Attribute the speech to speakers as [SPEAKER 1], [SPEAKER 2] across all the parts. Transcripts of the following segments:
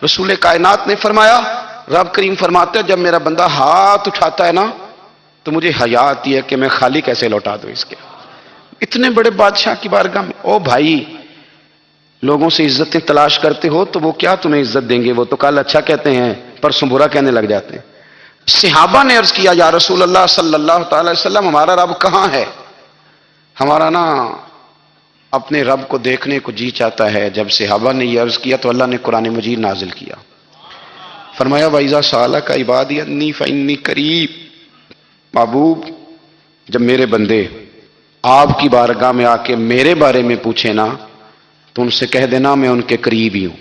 [SPEAKER 1] رسول کائنات نے فرمایا، رب کریم فرماتے ہیں جب میرا بندہ ہاتھ اٹھاتا ہے نا تو مجھے حیا آتی ہے کہ میں خالی کیسے لوٹا دوں اس کے۔ اتنے بڑے بادشاہ کی بارگاہ میں، او بھائی لوگوں سے عزتیں تلاش کرتے ہو تو وہ کیا تمہیں عزت دیں گے؟ وہ تو کل اچھا کہتے ہیں پرسوں برا کہنے لگ جاتے ہیں۔ صحابہ نے عرض کیا، یا رسول اللہ صلی اللہ تعالی وسلم ہمارا رب کہاں ہے؟ ہمارا نا اپنے رب کو دیکھنے کو جی چاہتا ہے۔ جب صحابہ نے یہ عرض کیا تو اللہ نے قرآن مجید نازل کیا، فرمایا وَإِذَا سَأَلَكَ عِبَادِي عَنِّي فَإِنِّي قَرِيبٌ۔ محبوب جب میرے بندے آپ کی بارگاہ میں آ کے میرے بارے میں پوچھے نا تو ان سے کہہ دینا میں ان کے قریب ہی ہوں،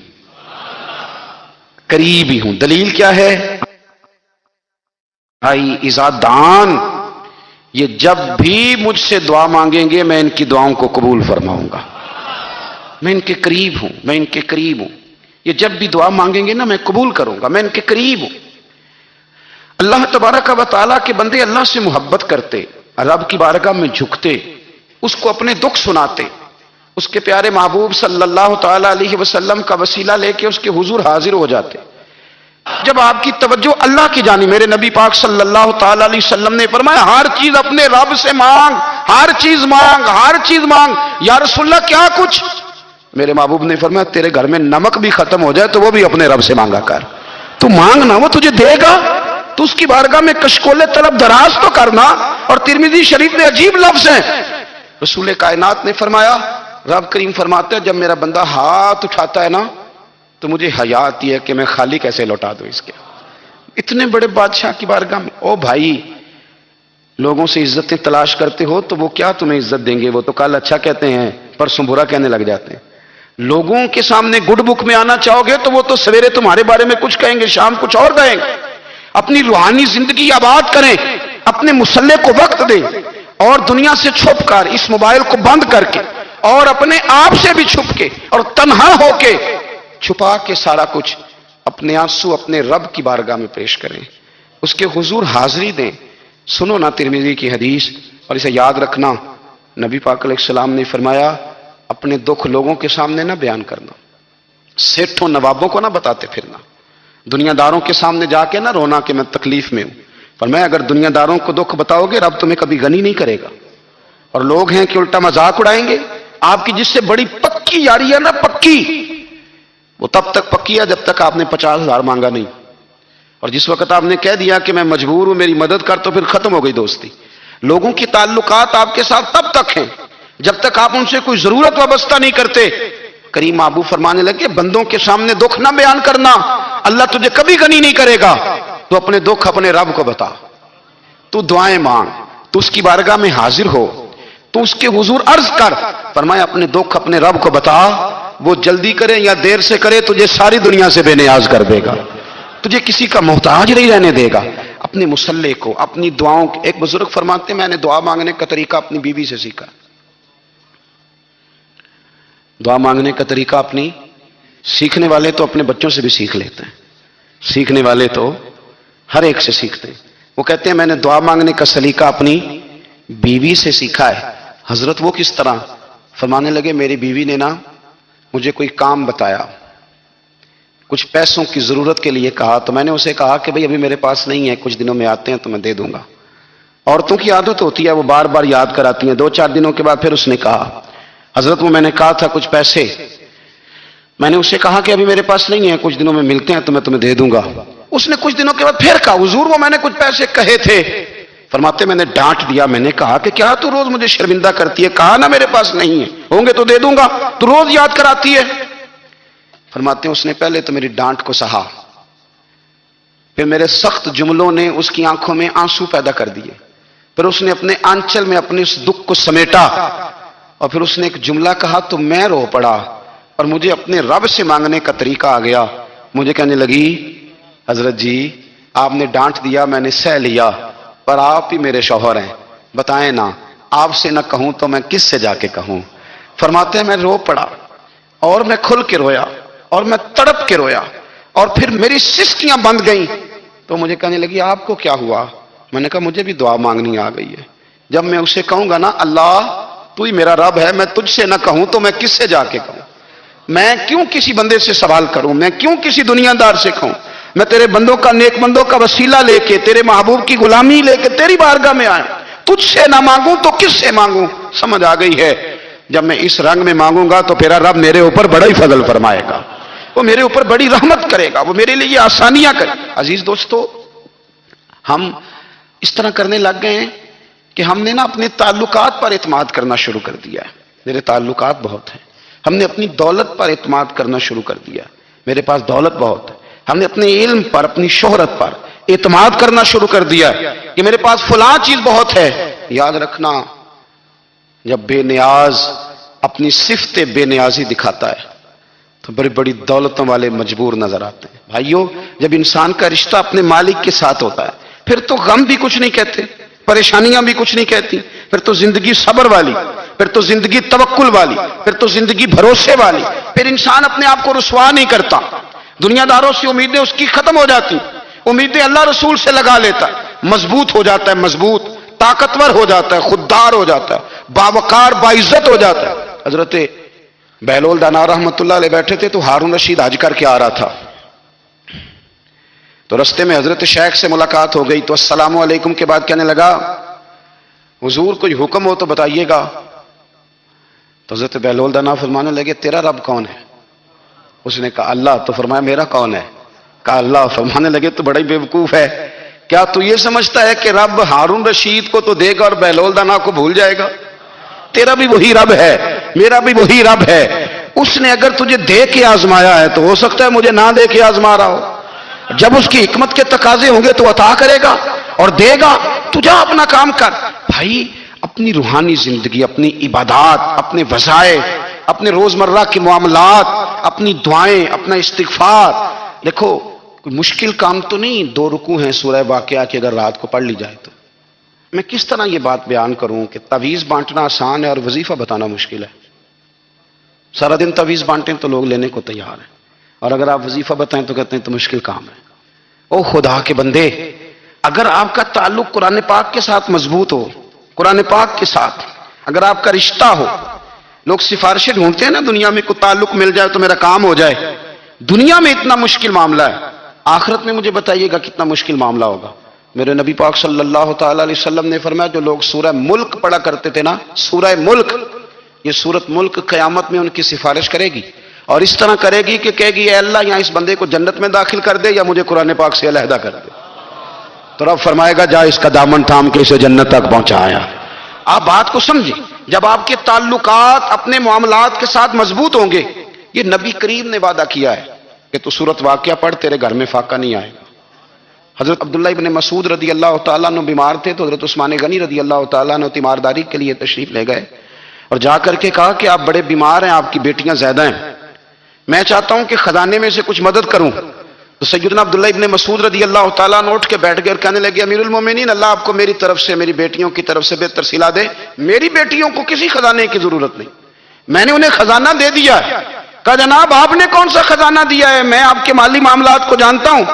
[SPEAKER 1] قریب ہی ہوں۔ دلیل کیا ہے؟ بھائی اذا دان، یہ جب بھی مجھ سے دعا مانگیں گے میں ان کی دعاؤں کو قبول فرماؤں گا، میں ان کے قریب ہوں، میں ان کے قریب ہوں۔ یہ جب بھی دعا مانگیں گے نا میں قبول کروں گا، میں ان کے قریب ہوں۔ اللہ تبارک و تعالیٰ کے بندے اللہ سے محبت کرتے، رب کی بارگاہ میں جھکتے، اس کو اپنے دکھ سناتے، اس کے پیارے محبوب صلی اللہ تعالی علیہ وسلم کا وسیلہ لے کے اس کے حضور حاضر ہو جاتے۔ جب آپ کی توجہ اللہ کی جانب، میرے نبی پاک صلی اللہ تعالی علیہ وسلم نے فرمایا ہر چیز اپنے رب سے مانگ، ہر چیز مانگ، ہر چیز مانگ۔ یا رسول اللہ کیا کچھ؟ میرے محبوب نے فرمایا تیرے گھر میں نمک بھی ختم ہو جائے تو وہ بھی اپنے رب سے مانگا کر، تو مانگنا وہ تجھے دے گا، تو اس کی بارگاہ میں کشکول طلب دراز تو کرنا۔ اور ترمذی شریف میں عجیب لفظ ہیں، رسول کائنات نے فرمایا، رب کریم فرماتے ہیں جب میرا بندہ ہاتھ اٹھاتا ہے نا تو مجھے حیا آتی ہے کہ میں خالی کیسے لوٹا دوں اس کے۔ اتنے بڑے بادشاہ کی بارگاہ میں، او بھائی لوگوں سے عزتیں تلاش کرتے ہو تو وہ کیا تمہیں عزت دیں گے؟ وہ تو کل اچھا کہتے ہیں پرسوں برا کہنے لگ جاتے ہیں۔ لوگوں کے سامنے گڈ بک میں آنا چاہو گے تو وہ تو سویرے تمہارے بارے میں کچھ کہیں گے، شام کچھ اور کہیں گے۔ اپنی روحانی زندگی آباد کریں، اپنے مسلح کو وقت دیں، اور دنیا سے چھپ کر اس موبائل کو بند کر کے اور اپنے آپ سے بھی چھپ کے اور تنہا ہو کے چھپا کے سارا کچھ اپنے آنسو اپنے رب کی بارگاہ میں پیش کریں، اس کے حضور حاضری دیں۔ سنو نا ترمذی کی حدیث، اور اسے یاد رکھنا، نبی پاک علیہ السلام نے فرمایا اپنے دکھ لوگوں کے سامنے نہ بیان کرنا، سیٹھوں نوابوں کو نہ بتاتے پھرنا، دنیا داروں کے سامنے جا کے نہ رونا کہ میں تکلیف میں ہوں۔ فرمایا اگر دنیا داروں کو دکھ بتاؤ گے رب تمہیں کبھی غنی نہیں کرے گا۔ اور لوگ ہیں کہ الٹا مذاق اڑائیں گے۔ آپ کی جس سے بڑی پکی یاری ہے نا، پکی، وہ تب تک پکی ہے جب تک آپ نے 50,000 مانگا نہیں، اور جس وقت آپ نے کہہ دیا کہ میں مجبور ہوں میری مدد کر تو پھر ختم ہو گئی دوستی۔ لوگوں کی تعلقات آپ کے ساتھ تب تک ہیں جب تک آپ ان سے کوئی ضرورت وابستہ نہیں کرتے۔ کریم محبوب فرمانے لگے بندوں کے سامنے دکھ نہ بیان کرنا، اللہ تجھے کبھی غنی نہیں کرے گا۔ تو اپنے دکھ اپنے رب کو بتا، تو دعائیں مانگ، تو اس کی بارگاہ میں حاضر ہو، تو اس کے حضور عرض کر۔ فرمایا اپنے دکھ اپنے رب کو بتا، وہ جلدی کرے یا دیر سے کرے تجھے ساری دنیا سے بے نیاز کر دے گا، تجھے کسی کا محتاج نہیں رہنے دے گا۔ اپنے مسلح کو، اپنی دعاؤں، ایک بزرگ فرماتے ہیں میں نے دعا مانگنے کا طریقہ اپنی بیوی سے سیکھا۔ دعا مانگنے کا طریقہ اپنی، سیکھنے والے تو اپنے بچوں سے بھی سیکھ لیتے ہیں، سیکھنے والے تو ہر ایک سے سیکھتے ہیں۔ وہ کہتے ہیں میں نے دعا مانگنے کا سلیقہ اپنی بیوی سے سیکھا ہے۔ حضرت وہ کس طرح؟ فرمانے لگے میری بیوی نے نا مجھے کوئی کام بتایا، کچھ پیسوں کی ضرورت کے لیے کہا، تو میں نے اسے کہا کہ بھئی ابھی میرے پاس نہیں ہے، کچھ دنوں میں آتے ہیں تو میں دے دوں گا۔ عورتوں کی عادت ہوتی ہے وہ بار بار یاد کراتی ہیں، 2-4 دنوں کے بعد پھر اس نے کہا حضرت وہ میں نے کہا تھا کچھ پیسے، میں نے اسے کہا کہ ابھی میرے پاس نہیں ہے، کچھ دنوں میں ملتے ہیں تو میں تمہیں دے دوں گا۔ اس نے کچھ دنوں کے بعد پھر کہا حضور وہ میں نے کچھ پیسے کہے تھے۔ فرماتے میں نے ڈانٹ دیا، میں نے کہا کہ کیا تو روز مجھے شرمندہ کرتی ہے، کہا نا میرے پاس نہیں ہے، ہوں گے تو دے دوں گا، تو روز یاد کراتی ہے۔ فرماتے ہیں اس نے پہلے تو میری ڈانٹ کو سہا، پھر میرے سخت جملوں نے اس کی آنکھوں میں آنسو پیدا کر دیے، پھر اس نے اپنے آنچل میں اپنے اس دکھ کو سمیٹا، اور پھر اس نے ایک جملہ کہا تو میں رو پڑا، اور مجھے اپنے رب سے مانگنے کا طریقہ آ گیا۔ مجھے کہنے لگی حضرت جی آپ نے ڈانٹ دیا میں نے سہ لیا، پر آپ ہی میرے شوہر ہیں، بتائیں نا آپ سے نہ کہوں تو میں کس سے جا کے کہوں۔ فرماتے ہیں میں رو پڑا، اور میں کھل کے رویا، اور میں تڑپ کے رویا، اور پھر میری سسکیاں بند گئیں۔ تو مجھے کہنے لگی آپ کو کیا ہوا؟ میں نے کہا مجھے بھی دعا مانگنی آ گئی ہے، جب میں اسے کہوں گا نا اللہ تو ہی میرا رب ہے، میں تجھ سے نہ کہوں تو میں کس سے جا کے کہوں۔ میں کیوں کسی بندے سے سوال کروں؟ میں کیوں کسی دنیا دار سے کہوں؟ میں تیرے بندوں کا، نیک بندوں کا وسیلہ لے کے، تیرے محبوب کی غلامی لے کے تیری بارگاہ میں آئے، تجھ سے نہ مانگوں تو کس سے مانگوں؟ سمجھ آ گئی ہے، جب میں اس رنگ میں مانگوں گا تو پھر رب میرے اوپر بڑا ہی فضل فرمائے گا، وہ میرے اوپر بڑی رحمت کرے گا، وہ میرے لیے آسانیاں کرے گا۔ عزیز دوستو، ہم اس طرح کرنے لگ گئے ہیں کہ ہم نے نا اپنے تعلقات پر اعتماد کرنا شروع کر دیا ہے۔ میرے تعلقات بہت ہیں۔ ہم نے اپنی دولت پر اعتماد کرنا شروع کر دیا، میرے پاس دولت بہت ہے۔ ہم نے اپنے علم پر، اپنی شہرت پر اعتماد کرنا شروع کر دیا کہ میرے پاس فلاں چیز بہت ہے۔ یاد رکھنا، جب بے نیاز اپنی صفت بے نیازی دکھاتا ہے تو بڑی بڑی دولتوں والے مجبور نظر آتے ہیں۔ بھائیو، جب انسان کا رشتہ اپنے مالک کے ساتھ ہوتا ہے پھر تو غم بھی کچھ نہیں کہتے، پریشانیاں بھی کچھ نہیں کہتی، پھر تو زندگی صبر والی، پھر تو زندگی توکل والی، پھر تو زندگی بھروسے والی، پھر انسان اپنے آپ کو رسوا نہیں کرتا، دنیا داروں سے امیدیں اس کی ختم ہو جاتی، امیدیں اللہ رسول سے لگا لیتا ہے، مضبوط ہو جاتا ہے، مضبوط، طاقتور ہو جاتا ہے، خوددار ہو جاتا ہے، باوقار باعزت ہو جاتا ہے۔ حضرت بہلول دانا رحمت اللہ علیہ بیٹھے تھے تو ہارون رشید حج کر کے آ رہا تھا، تو رستے میں حضرت شیخ سے ملاقات ہو گئی تو السلام علیکم کے بعد کہنے لگا، حضور کوئی حکم ہو تو بتائیے گا۔ تو حضرت بہلول دانا فرمانے لگے، تیرا رب کون ہے؟ اس نے کہا اللہ۔ تو فرمایا میرا کون ہے؟ کہا اللہ۔ فرمانے لگے تو بڑا ہی بیوقوف ہے، کیا تو یہ سمجھتا ہے کہ رب ہارون رشید کو تو دے گا اور بہلول دانا کو بھول جائے گا؟ تیرا بھی وہی رب ہے، میرا بھی وہی رب ہے، اس نے اگر تجھے دے کے آزمایا ہے تو ہو سکتا ہے مجھے نہ دے کے آزما رہا ہو، جب اس کی حکمت کے تقاضے ہوں گے تو عطا کرے گا اور دے گا، تو جا اپنا کام کر۔ بھائی، اپنی روحانی زندگی، اپنی عبادات، اپنے وظائف، اپنے روزمرہ کے معاملات، اپنی دعائیں، اپنا استغفار، دیکھو کوئی مشکل کام تو نہیں، 2 رکوع ہیں سورہ واقعہ کی، اگر رات کو پڑھ لی جائے تو۔ میں کس طرح یہ بات بیان کروں کہ تعویذ بانٹنا آسان ہے اور وظیفہ بتانا مشکل ہے؟ سارا دن تعویذ بانٹیں تو لوگ لینے کو تیار ہیں، اور اگر آپ وظیفہ بتائیں تو کہتے ہیں تو مشکل کام ہے۔ او خدا کے بندے، اگر آپ کا تعلق قرآن پاک کے ساتھ مضبوط ہو، قرآن پاک کے ساتھ اگر آپ کا رشتہ ہو، لوگ سفارشیں ڈھونڈتے ہیں نا دنیا میں، کوئی تعلق مل جائے تو میرا کام ہو جائے، دنیا میں اتنا مشکل معاملہ ہے، آخرت میں مجھے بتائیے گا کتنا مشکل معاملہ ہوگا۔ میرے نبی پاک صلی اللہ تعالی علیہ وسلم نے فرمایا، جو لوگ سورہ ملک پڑھا کرتے تھے نا، سورہ ملک، یہ سورت ملک قیامت میں ان کی سفارش کرے گی، اور اس طرح کرے گی کہ کہے گی اے اللہ یہاں اس بندے کو جنت میں داخل کر دے یا مجھے قرآن پاک سے علیحدہ کر دے، تو رب فرمائے گا جا اس کا دامن تھام کے اسے جنت تک پہنچایا۔ آپ بات کو سمجھیں، جب آپ کے تعلقات اپنے معاملات کے ساتھ مضبوط ہوں گے، یہ نبی کریم نے وعدہ کیا ہے کہ تو سورت واقعہ پڑھ، تیرے گھر میں فاقہ نہیں آئے گا۔ حضرت عبداللہ ابن مسعود رضی اللہ تعالیٰ عنہ بیمار تھے تو حضرت عثمان غنی رضی اللہ تعالیٰ عنہ تیمارداری کے لیے تشریف لے گئے اور جا کر کے کہا کہ آپ بڑے بیمار ہیں، آپ کی بیٹیاں زیادہ ہیں، میں چاہتا ہوں کہ خزانے میں سے کچھ مدد کروں۔ تو سیدنا عبداللہ ابن مسعود رضی اللہ تعالیٰ عنہ اٹھ کے بیٹھ گئے اور کہنے لگے، امیر المومنین، اللہ آپ کو میری طرف سے، میری بیٹیوں کی طرف سے بہتر صلہ دے، میری بیٹیوں کو کسی خزانے کی ضرورت نہیں، میں نے انہیں خزانہ دے دیا ہے۔ کہا جناب آپ نے کون سا خزانہ دیا ہے، میں آپ کے مالی معاملات کو جانتا ہوں۔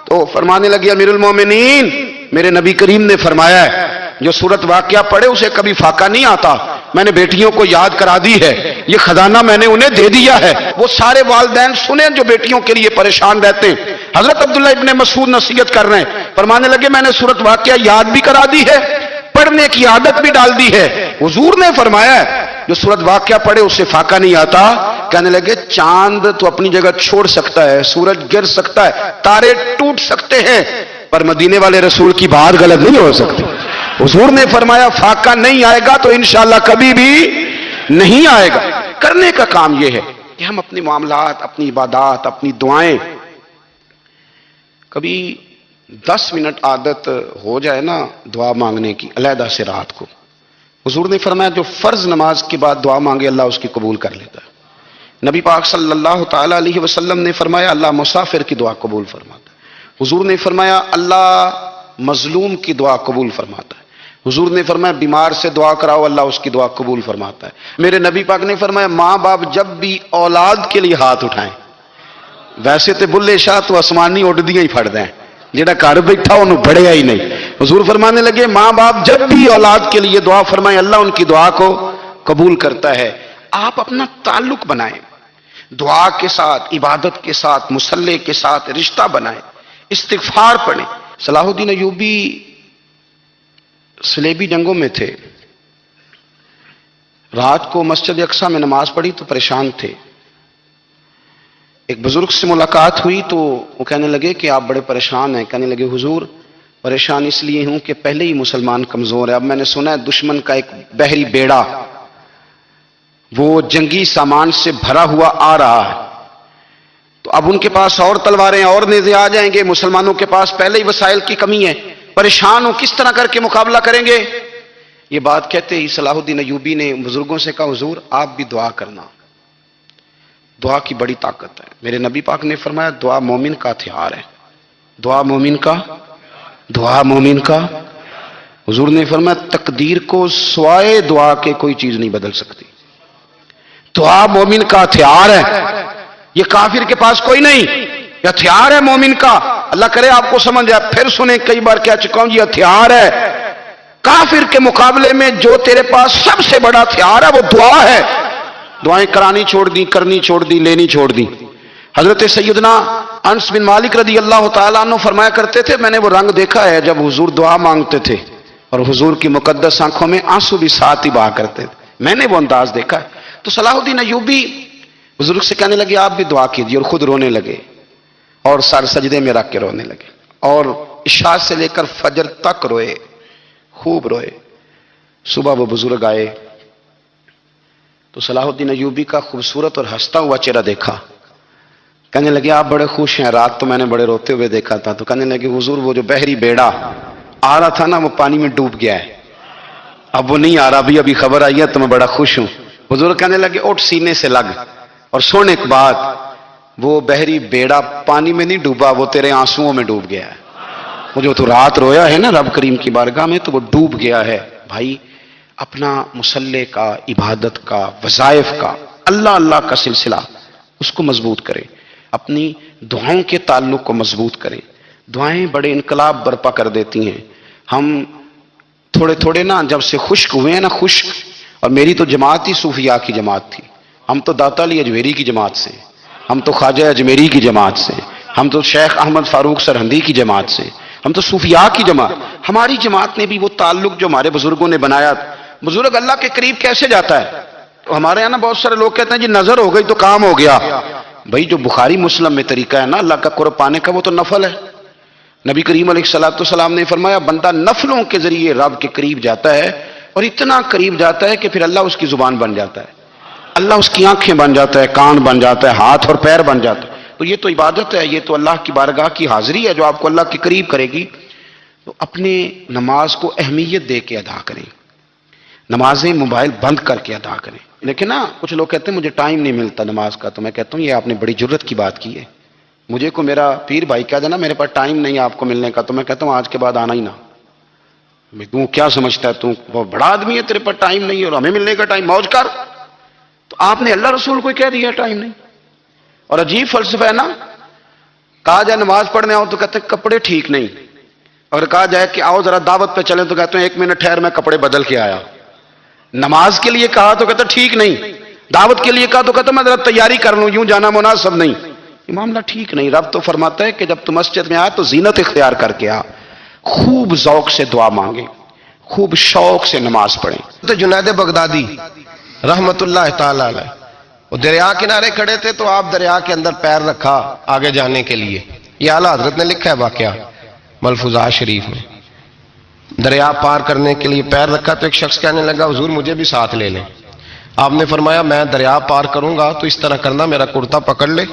[SPEAKER 1] تو فرمانے لگے، امیر المومنین، میرے نبی کریم نے فرمایا ہے جو سورت واقعہ پڑھے اسے کبھی فاقہ نہیں آتا، میں نے بیٹیوں کو یاد کرا دی ہے، یہ خزانہ میں نے انہیں دے دیا ہے۔ وہ سارے والدین سنیں جو بیٹیوں کے لیے پریشان رہتے ہیں، حضرت عبداللہ ابن مسعود نصیحت کر رہے ہیں، فرمانے لگے میں نے سورت واقعہ یاد بھی کرا دی ہے، پڑھنے کی عادت بھی ڈال دی ہے۔ حضور نے فرمایا ہے جو سورت واقعہ پڑھے اسے فاقہ نہیں آتا۔ کہنے لگے چاند تو اپنی جگہ چھوڑ سکتا ہے، سورج گر سکتا ہے، تارے ٹوٹ سکتے ہیں، پر مدینے والے رسول کی بات غلط نہیں ہو سکتی۔ حضور نے فرمایا فاقہ نہیں آئے گا تو انشاءاللہ کبھی بھی نہیں آئے گا۔ کرنے کا کام یہ ہے کہ ہم اپنے معاملات، اپنی عبادات، اپنی دعائیں، کبھی 10 منٹ عادت ہو جائے نا دعا مانگنے کی علیحدہ سے رات کو۔ حضور نے فرمایا جو فرض نماز کے بعد دعا مانگے اللہ اس کی قبول کر لیتا ہے۔ نبی پاک صلی اللہ تعالی علیہ وسلم نے فرمایا اللہ مسافر کی دعا قبول فرماتا ہے۔ حضور نے فرمایا اللہ مظلوم کی دعا قبول فرماتا ہے۔ حضور نے فرمایا بیمار سے دعا کراؤ اللہ اس کی دعا قبول فرماتا ہے۔ میرے نبی پاک نے فرمایا ماں باپ جب بھی اولاد کے لیے ہاتھ اٹھائیں، ویسے تے بلے شاہ تو آسمانی اڈدیاں ہی پھڑ دیں، جڑا گھر بیٹھا انہوں بڑھیا ہی نہیں۔ حضور فرمانے لگے ماں باپ جب بھی اولاد کے لیے دعا فرمائیں اللہ ان کی دعا کو قبول کرتا ہے۔ آپ اپنا تعلق بنائیں، دعا کے ساتھ، عبادت کے ساتھ، مصلی کے ساتھ رشتہ بنائیں، استغفار پڑھیں۔ صلاح الدین ایوبی صلیبی جنگوں میں تھے، رات کو مسجد اقصی میں نماز پڑھی تو پریشان تھے۔ ایک بزرگ سے ملاقات ہوئی تو وہ کہنے لگے کہ آپ بڑے پریشان ہیں۔ کہنے لگے حضور پریشان اس لیے ہوں کہ پہلے ہی مسلمان کمزور ہے، اب میں نے سنا ہے دشمن کا ایک بحری بیڑا وہ جنگی سامان سے بھرا ہوا آ رہا ہے، تو اب ان کے پاس اور تلواریں اور نیزے آ جائیں گے، مسلمانوں کے پاس پہلے ہی وسائل کی کمی ہے، پریشان ہوں کس طرح کر کے مقابلہ کریں گے۔ یہ بات کہتے ہی صلاح الدین ایوبی نے بزرگوں سے کہا حضور آپ بھی دعا کرنا، دعا کی بڑی طاقت ہے۔ میرے نبی پاک نے فرمایا دعا مومن کا ہتھیار ہے، دعا مومن کا، دعا مومن کا۔ حضور نے فرمایا تقدیر کو سوائے دعا کے کوئی چیز نہیں بدل سکتی، دعا مومن کا ہتھیار ہے، یہ کافر کے پاس کوئی نہیں، یہ ہتھیار ہے مومن کا۔ اللہ کرے آپ کو سمجھ آئے، پھر سنیں، کئی بار کہہ چکا ہوں یہ ہتھیار ہے، کافر کے مقابلے میں جو تیرے پاس سب سے بڑا ہتھیار ہے وہ دعا ہے۔ دعائیں کرانی چھوڑ دی، کرنی چھوڑ دی، لینی چھوڑ دی۔ حضرت سیدنا انس بن مالک رضی اللہ تعالیٰ عنہ فرمایا کرتے تھے میں نے وہ رنگ دیکھا ہے جب حضور دعا مانگتے تھے اور حضور کی مقدس آنکھوں میں آنسو بھی ساتھ ہی بہا کرتے تھے، میں نے وہ انداز دیکھا ہے۔ تو صلاح الدین ایوبی بزرگ سے کہنے لگے آپ بھی دعا کیجیے، اور خود رونے لگے اور سر سجدے میں رکھ کے رونے لگے، اور عشاء سے لے کر فجر تک روئے، خوب روئے۔ صبح وہ بزرگ آئے تو صلاح الدین ایوبی کا خوبصورت اور ہنستا ہوا چہرہ دیکھا، کہنے لگے آپ بڑے خوش ہیں، رات تو میں نے بڑے روتے ہوئے دیکھا تھا۔ تو کہنے لگے حضور وہ جو بحری بیڑا آ رہا تھا نا وہ پانی میں ڈوب گیا ہے، اب وہ نہیں آ رہا، ابھی خبر آئی ہے تو میں بڑا خوش ہوں۔ حضور کہنے لگے اٹھ سینے سے لگ، اور سونے کے بعد وہ بحری بیڑا پانی میں نہیں ڈوبا، وہ تیرے آنسوؤں میں ڈوب گیا ہے۔ وہ جو تو رات رویا ہے نا رب کریم کی بارگاہ میں تو وہ ڈوب گیا ہے۔ بھائی اپنا مصلی کا، عبادت کا، وظائف کا، اللہ اللہ کا سلسلہ اس کو مضبوط کرے، اپنی دعاؤں کے تعلق کو مضبوط کرے۔ دعائیں بڑے انقلاب برپا کر دیتی ہیں۔ ہم تھوڑے تھوڑے نا جب سے خشک ہوئے ہیں نا، خشک، اور میری تو جماعت ہی صوفیاء کی جماعت تھی، ہم تو داتا علی اجمیری کی جماعت سے، ہم تو خواجہ اجمیری کی جماعت سے، ہم تو شیخ احمد فاروق سرہندی کی جماعت سے، ہم تو صوفیاء کی جماعت۔ ہماری جماعت نے بھی وہ تعلق جو ہمارے بزرگوں نے بنایا، بزرگ اللہ کے قریب کیسے جاتا ہے؟ تو ہمارے یہاں نا بہت سارے لوگ کہتے ہیں جی نظر ہو گئی تو کام ہو گیا۔ بھائی جو بخاری مسلم میں طریقہ ہے نا اللہ کا قرب پانے کا وہ تو نفل ہے۔ نبی کریم علیہ الصلوۃ والسلام نے فرمایا بندہ نفلوں کے ذریعے رب کے قریب جاتا ہے، اور اتنا قریب جاتا ہے کہ پھر اللہ اس کی زبان بن جاتا ہے، اللہ اس کی آنکھیں بن جاتا ہے، کان بن جاتا ہے، ہاتھ اور پیر بن جاتا ہے۔ تو یہ تو عبادت ہے، یہ تو اللہ کی بارگاہ کی حاضری ہے جو آپ کو اللہ کے قریب کرے گی۔ تو اپنے نماز کو اہمیت دے کے ادا کریں، نمازیں موبائل بند کر کے ادا کریں۔ لیکن نا کچھ لوگ کہتے ہیں مجھے ٹائم نہیں ملتا نماز کا، تو میں کہتا ہوں یہ آپ نے بڑی جرت کی بات کی ہے۔ مجھے کو میرا پیر بھائی کہہ دینا میرے پاس ٹائم نہیں آپ کو ملنے کا، تو میں کہتا ہوں آج کے بعد آنا ہی نہ۔ تو کیا سمجھتا ہے تو وہ بڑا آدمی ہے، تیرے پاس ٹائم نہیں ہے اور ہمیں ملنے کا ٹائم، موج کر۔ تو آپ نے اللہ رسول کو کہہ دیا ٹائم نہیں۔ اور عجیب فلسفہ ہے نا، کہا جائے نماز پڑھنے آؤ تو کہتے ہیں کپڑے ٹھیک نہیں، اور کہا جائے کہ آؤ ذرا دعوت پہ چلیں تو کہتے ہیں ایک منٹ ٹھہر میں کپڑے بدل کے آیا۔ نماز کے لیے کہا تو کہتا ٹھیک نہیں، دعوت کے لیے کہا تو کہتا میں ذرا تیاری کر لوں، یوں جانا مناسب نہیں۔ یہ معاملہ ٹھیک نہیں۔ رب تو فرماتا ہے کہ جب تم مسجد میں آئے تو زینت اختیار کر کے آ، خوب ذوق سے دعا مانگے، خوب شوق سے نماز پڑھیں۔
[SPEAKER 2] تو جنید بغدادی رحمت اللہ تعالی علیہ وہ دریا کنارے کھڑے تھے تو آپ دریا کے اندر پیر رکھا آگے جانے کے لیے، یہ اعلیٰ حضرت نے لکھا ہے واقعہ ملفوظات شریف میں۔ دریا پار کرنے کے لیے پیر رکھا تو ایک شخص کہنے لگا حضور مجھے بھی ساتھ لے لیں۔ آپ نے فرمایا میں دریا پار کروں گا تو اس طرح کرنا میرا کرتا پکڑ لے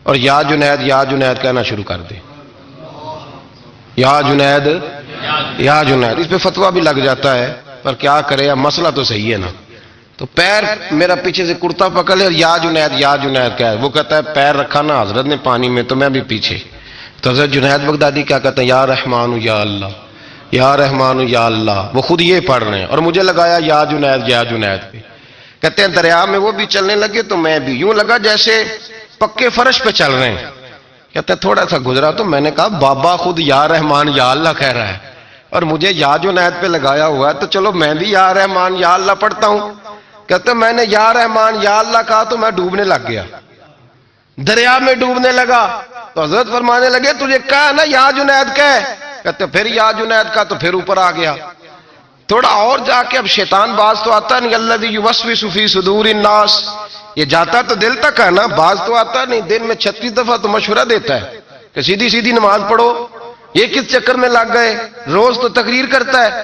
[SPEAKER 2] اور یا جنید کہنا شروع کر دے، یا جنید یا جنید۔ اس پہ فتویٰ بھی لگ جاتا ہے پر کیا کرے، اب مسئلہ تو صحیح ہے نا۔ تو پیر میرا پیچھے سے کرتا پکڑ لے اور یا جنید کہہ، وہ کہتا ہے پیر رکھا نا حضرت نے پانی میں تو میں بھی پیچھے۔ تو حضرت جنید بغدادی کیا کہتے ہیں یا رحمان یا اللہ، یا رحمان یا اللہ، وہ خود یہ پڑھ رہے ہیں اور مجھے لگایا یا جنید پہ۔ کہتے ہیں دریا میں وہ بھی چلنے لگے تو میں بھی، یوں لگا جیسے پکے فرش پہ چل رہے ہیں۔ کہتے ہیں تھوڑا سا گزرا تو میں نے کہا بابا خود یا رحمان یا اللہ کہہ رہا ہے اور مجھے یا جنید پہ لگایا ہوا ہے، تو چلو میں بھی یا رحمان یا اللہ پڑھتا ہوں۔ کہتے میں نے یا رحمان یا اللہ کہا تو میں ڈوبنے لگ گیا، دریا میں ڈوبنے لگا. تو حضرت فرمانے لگے تجھے کہا نا یا جنید کہہ. کہتے پھر یا جنید کا تو پھر اوپر آ گیا. تھوڑا اور جا کے اب شیطان باز تو آتا نہیں، الذی یوسوس فی صدور الناس، یہ جاتا تو دل تک ہے نا، باز تو آتا نہیں. دن میں 36 دفعہ تو مشورہ دیتا ہے کہ سیدھی سیدھی نماز پڑھو، یہ کس چکر میں لگ گئے، روز تو تقریر کرتا ہے.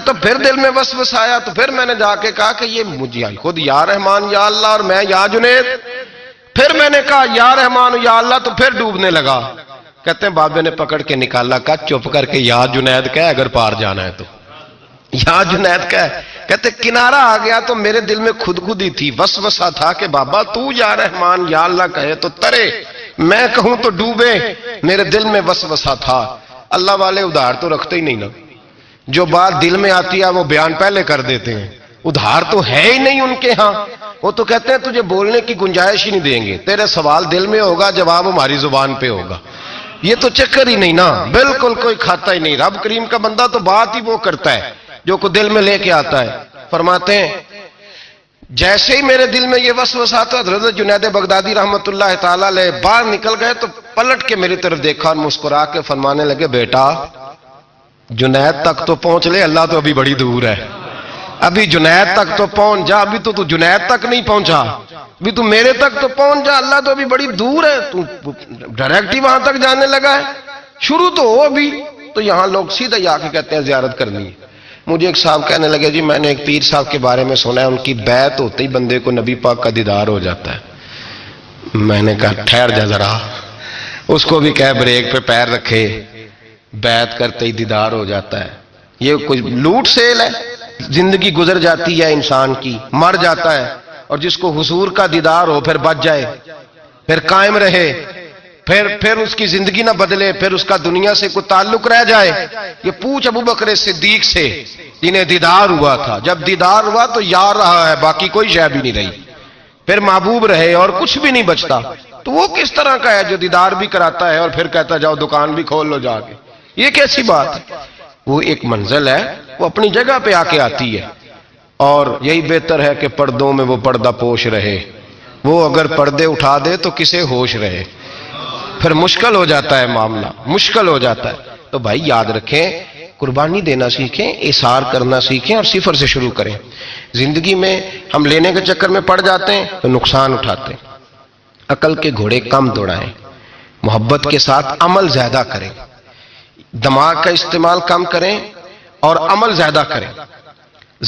[SPEAKER 2] تو پھر دل میں وسوسہ آیا تو پھر میں نے جا کے کہا کہ یہ مجھے خود یا رحمان یا اللہ اور میں یا جنید. پھر میں نے کہا یا رحمان یا اللہ تو پھر ڈوبنے لگا. کہتے ہیں بابے نے پکڑ کے نکالا، کہا چپ کر کے یا جنید کہہ اگر پار جانا ہے تو. یا جنید کہہ. کہتے کنارہ آ گیا تو میرے دل میں خود ہی تھی، وسوسہ تھا کہ بابا تو یا رحمان یا اللہ کہے تو ترے، میں کہوں تو ڈوبے. میرے دل میں وسوسہ تھا. اللہ والے ادھار تو رکھتے ہی نہیں نا، جو بات دل میں آتی ہے وہ بیان پہلے کر دیتے ہیں. ادھار تو ہے ہی نہیں ان کے ہاں. وہ تو کہتے ہیں تجھے بولنے کی گنجائش ہی نہیں دیں گے، تیرے سوال دل میں ہوگا جواب ہماری زبان پہ ہوگا. یہ تو چکر ہی نہیں نا، بالکل کوئی کھاتا ہی نہیں. رب کریم کا بندہ تو بات ہی وہ کرتا ہے جو کو دل میں لے کے آتا ہے. فرماتے ہیں جیسے ہی میرے دل میں یہ وسوسہ تھا، حضرت جنید بغدادی رحمت اللہ تعالی علیہ باہر نکل گئے تو پلٹ کے میری طرف دیکھا اور مسکرا کے فرمانے لگے بیٹا جنید تک تو پہنچ لے، اللہ تو ابھی بڑی دور ہے. ابھی جنید تک تو پہنچ جا، ابھی تو جنید تک نہیں پہنچا، ابھی تو میرے تک تو پہنچ جا، اللہ تو ابھی بڑی دور ہے. تو ڈائریکٹ ہی وہاں تک جانے لگا ہے، شروع تو ہو ابھی. تو یہاں لوگ سیدھا ہی آ کے کہتے ہیں زیارت کرنی ہے. مجھے ایک صاحب کہنے لگے جی میں نے ایک پیر صاحب کے بارے میں سنا ہے ان کی بیعت ہوتے ہی بندے کو نبی پاک کا دیدار ہو جاتا ہے. میں نے کہا ٹھہر جا ذرا، اس کو بھی کہہ بریک پہ پیر رکھے، بیعت کرتے ہی دیدار ہو جاتا ہے. یہ کوئی لوٹ سیل ہے؟ زندگی گزر جاتی ہے انسان کی، مر جاتا ہے، اور جس کو حضور کا دیدار ہو پھر بچ جائے، پھر قائم رہے، پھر اس کی زندگی نہ بدلے، پھر اس کا دنیا سے کوئی تعلق رہ جائے. یہ پوچھ ابو بکر صدیق سے جنہیں دیدار ہوا تھا. جب دیدار ہوا تو یار رہا ہے، باقی کوئی شے بھی نہیں رہی، پھر محبوب رہے اور کچھ بھی نہیں بچتا. تو وہ کس طرح کا ہے جو دیدار بھی کراتا ہے اور پھر کہتا جاؤ دکان بھی کھول لو جا کے؟ یہ کیسی بات ہے؟ وہ ایک منزل ہے، وہ اپنی جگہ پہ آ کے آتی ہے. اور یہی بہتر ہے کہ پردوں میں وہ پردہ پوش رہے. وہ اگر پردے اٹھا دے تو کسے ہوش رہے، پھر مشکل ہو جاتا ہے معاملہ، مشکل ہو جاتا ہے. تو بھائی یاد رکھیں، قربانی دینا سیکھیں، اظہار کرنا سیکھیں اور صفر سے شروع کریں. زندگی میں ہم لینے کے چکر میں پڑ جاتے ہیں تو نقصان اٹھاتے ہیں. عقل کے گھوڑے کم دوڑائیں، محبت کے ساتھ عمل زیادہ کریں، دماغ کا استعمال کم کریں اور عمل زیادہ کریں،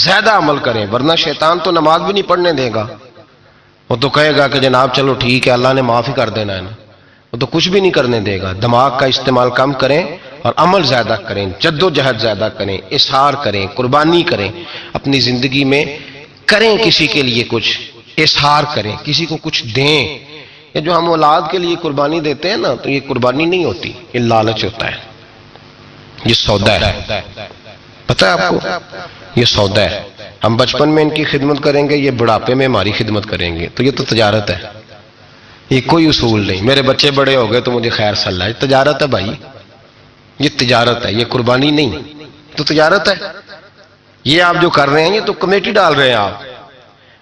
[SPEAKER 2] زیادہ عمل کریں. ورنہ شیطان تو نماز بھی نہیں پڑھنے دے گا. وہ تو کہے گا کہ جناب چلو ٹھیک ہے اللہ نے معاف ہی کر دینا ہے نا. وہ تو کچھ بھی نہیں کرنے دے گا. دماغ کا استعمال کم کریں اور عمل زیادہ کریں، جد و جہد زیادہ کریں، اظہار کریں، قربانی کریں. اپنی زندگی میں کریں، کسی کے لیے کچھ اظہار کریں، کسی کو کچھ دیں. یہ جو ہم اولاد کے لیے قربانی دیتے ہیں نا، تو یہ قربانی نہیں ہوتی، یہ لالچ ہوتا ہے، یہ سودا ہے. پتہ ہے آپ کو، یہ سودا ہے. ہم بچپن میں ان کی خدمت کریں گے، یہ بڑھاپے میں ہماری خدمت کریں گے. تو یہ تو تجارت ہے، یہ کوئی اصول نہیں. میرے بچے بڑے ہو گئے تو مجھے خیر صلاح، یہ تجارت ہے بھائی، یہ تجارت ہے، یہ قربانی نہیں، تو تجارت ہے. یہ آپ جو کر رہے ہیں یہ تو کمیٹی ڈال رہے ہیں آپ.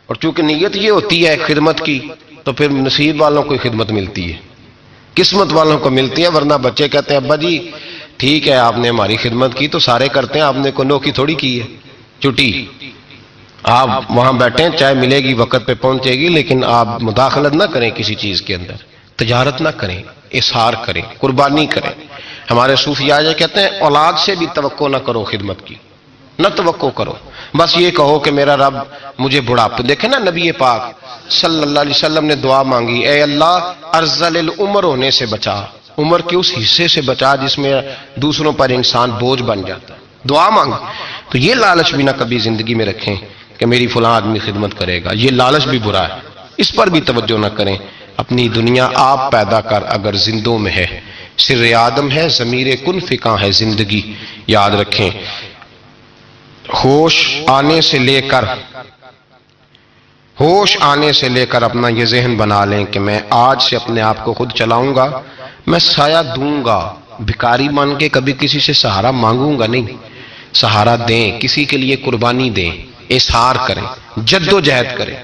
[SPEAKER 2] اور چونکہ نیت یہ ہوتی ہے خدمت کی، تو پھر نصیب والوں کو خدمت ملتی ہے، قسمت والوں کو ملتی ہے. ورنہ بچے کہتے ہیں ابا جی ٹھیک ہے آپ نے ہماری خدمت کی تو سارے کرتے ہیں، آپ نے کو نوکی تھوڑی کی ہے چھٹی. آپ وہاں بیٹھیں، چائے ملے گی وقت پہ پہنچے گی، لیکن آپ مداخلت نہ کریں کسی چیز کے اندر، تجارت نہ کریں، اظہار کریں، قربانی کریں. ہمارے صوفیاء یہ کہتے ہیں اولاد سے بھی توقع نہ کرو خدمت کی، نہ توقع کرو، بس یہ کہو کہ میرا رب مجھے بڑھاپے. دیکھیں نا نبی پاک صلی اللہ علیہ وسلم نے دعا مانگی، اے اللہ ارذل العمر ہونے سے بچا، عمر کے اس حصے سے بچا جس میں دوسروں پر انسان بوجھ بن جاتا ہے. دعا مانگی. تو یہ لالچ بھی نہ کبھی زندگی میں رکھیں کہ میری فلاں آدمی خدمت کرے گا، یہ لالچ بھی برا ہے، اس پر بھی توجہ نہ کریں. اپنی دنیا آپ پیدا کر اگر زندوں میں ہے، سر آدم ہے، ضمیر کن فکاں ہے زندگی. یاد رکھیں، ہوش آنے سے لے کر اپنا یہ ذہن بنا لیں کہ میں آج سے اپنے آپ کو خود چلاؤں گا، میں سایہ دوں گا. بھکاری مان کے کبھی کسی سے سہارا مانگوں گا نہیں، سہارا دیں، کسی کے لیے قربانی دیں. اظہار کریں، جدوجہد کریں.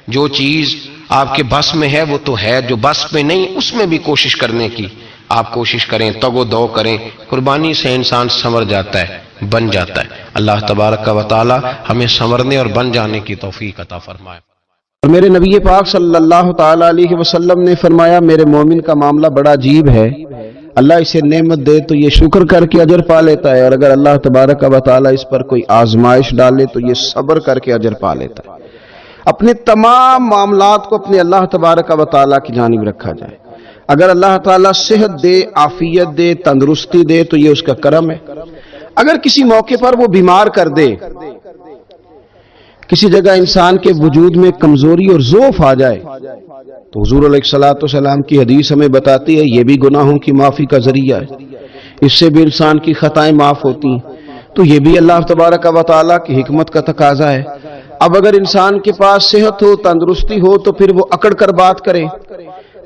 [SPEAKER 2] جو چیز آپ کے بس میں ہے وہ تو ہے، جو بس میں نہیں اس میں بھی کوشش کرنے کی آپ کوشش کریں، تگ و دو کریں. قربانی سے انسان سنور جاتا ہے، بن جاتا ہے. اللہ تبارک و تعالی ہمیں سنورنے اور بن جانے کی توفیق عطا فرمائے.
[SPEAKER 3] اور میرے نبی پاک صلی اللہ تعالی علیہ وسلم نے فرمایا میرے مومن کا معاملہ بڑا عجیب ہے، اللہ اسے نعمت دے تو یہ شکر کر کے اجر پا لیتا ہے، اور اگر اللہ تبارک و تعالی اس پر کوئی آزمائش ڈالے تو یہ صبر کر کے اجر پا لیتا ہے. اپنے تمام معاملات کو اپنے اللہ تبارک و تعالی کی جانب رکھا جائے. اگر اللہ تعالیٰ صحت دے، عافیت دے، تندرستی دے تو یہ اس کا کرم ہے. اگر کسی موقع پر وہ بیمار کر دے، کسی جگہ انسان کے وجود میں کمزوری اور ضعف آ جائے تو حضور علیہ الصلوۃ والسلام کی حدیث ہمیں بتاتی ہے یہ بھی گناہوں کی معافی کا ذریعہ ہے، اس سے بھی انسان کی خطائیں معاف ہوتی ہیں. تو یہ بھی اللہ تبارک و تعالیٰ کی حکمت کا تقاضا ہے. اب اگر انسان کے پاس صحت ہو، تندرستی ہو تو پھر وہ اکڑ کر بات کرے،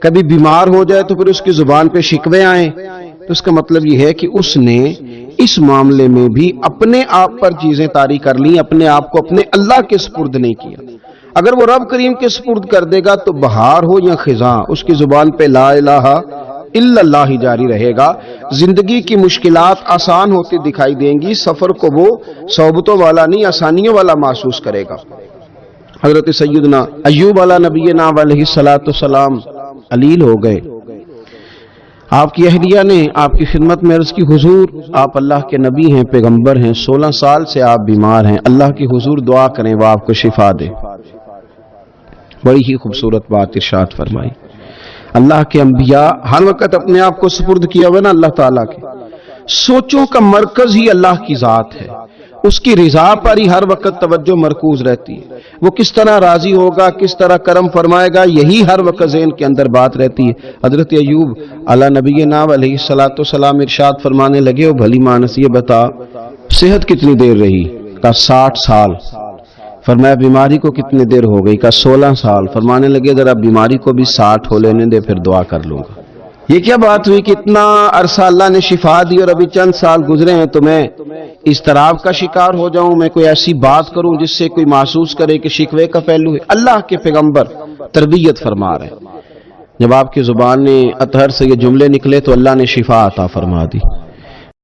[SPEAKER 3] کبھی بیمار ہو جائے تو پھر اس کی زبان پہ شکوے آئیں، تو اس کا مطلب یہ ہے کہ اس نے اس معاملے میں بھی اپنے آپ پر چیزیں طاری کر لی، اپنے آپ کو اپنے اللہ کے سپرد نہیں کیا. اگر وہ رب کریم کے سپرد کر دے گا تو بہار ہو یا خزاں اس کی زبان پہ لا الہ الا اللہ ہی جاری رہے گا. زندگی کی مشکلات آسان ہوتی دکھائی دیں گی، سفر کو وہ صعوبتوں والا نہیں آسانیوں والا محسوس کرے گا. حضرت سیدنا ایوب علیہ نبینا علیہ الصلوۃ والسلام علیل ہو گئے. آپ کی اہلیہ نے آپ کی خدمت میں عرض کی حضور آپ اللہ کے نبی ہیں، پیغمبر ہیں، 16 سال سے آپ بیمار ہیں، اللہ کی حضور دعا کریں وہ آپ کو شفا دے. بڑی ہی خوبصورت بات ارشاد فرمائی. اللہ کے انبیاء ہر وقت اپنے آپ کو سپرد کیا ہوا نا اللہ تعالیٰ کے. سوچوں کا مرکز ہی اللہ کی ذات ہے، اس کی رضا پر ہی ہر وقت توجہ مرکوز رہتی ہے. وہ کس طرح راضی ہوگا، کس طرح کرم فرمائے گا، یہی ہر وقت ذہن کے اندر بات رہتی ہے. حضرت ایوب علی نبینا علیہ الصلوۃ والسلام ارشاد فرمانے لگے او بھلی مانس یہ بتا صحت کتنی دیر رہی؟ کہا 60 سال. فرمایا بیماری کو کتنی دیر ہو گئی؟ کہا 16 سال. فرمانے لگے ذرا بیماری کو بھی 60 ہو لینے دے پھر دعا کر لوں گا. یہ کیا بات ہوئی کہ اتنا عرصہ اللہ نے شفا دی اور ابھی چند سال گزرے ہیں تو میں اضطراب کا شکار ہو جاؤں، میں کوئی ایسی بات کروں جس سے کوئی محسوس کرے کہ شکوے کا پہلو ہے. اللہ کے پیغمبر تربیت فرما رہے ہیں. جب آپ کی زبان نے اطہر سے یہ جملے نکلے تو اللہ نے شفا عطا فرما دی.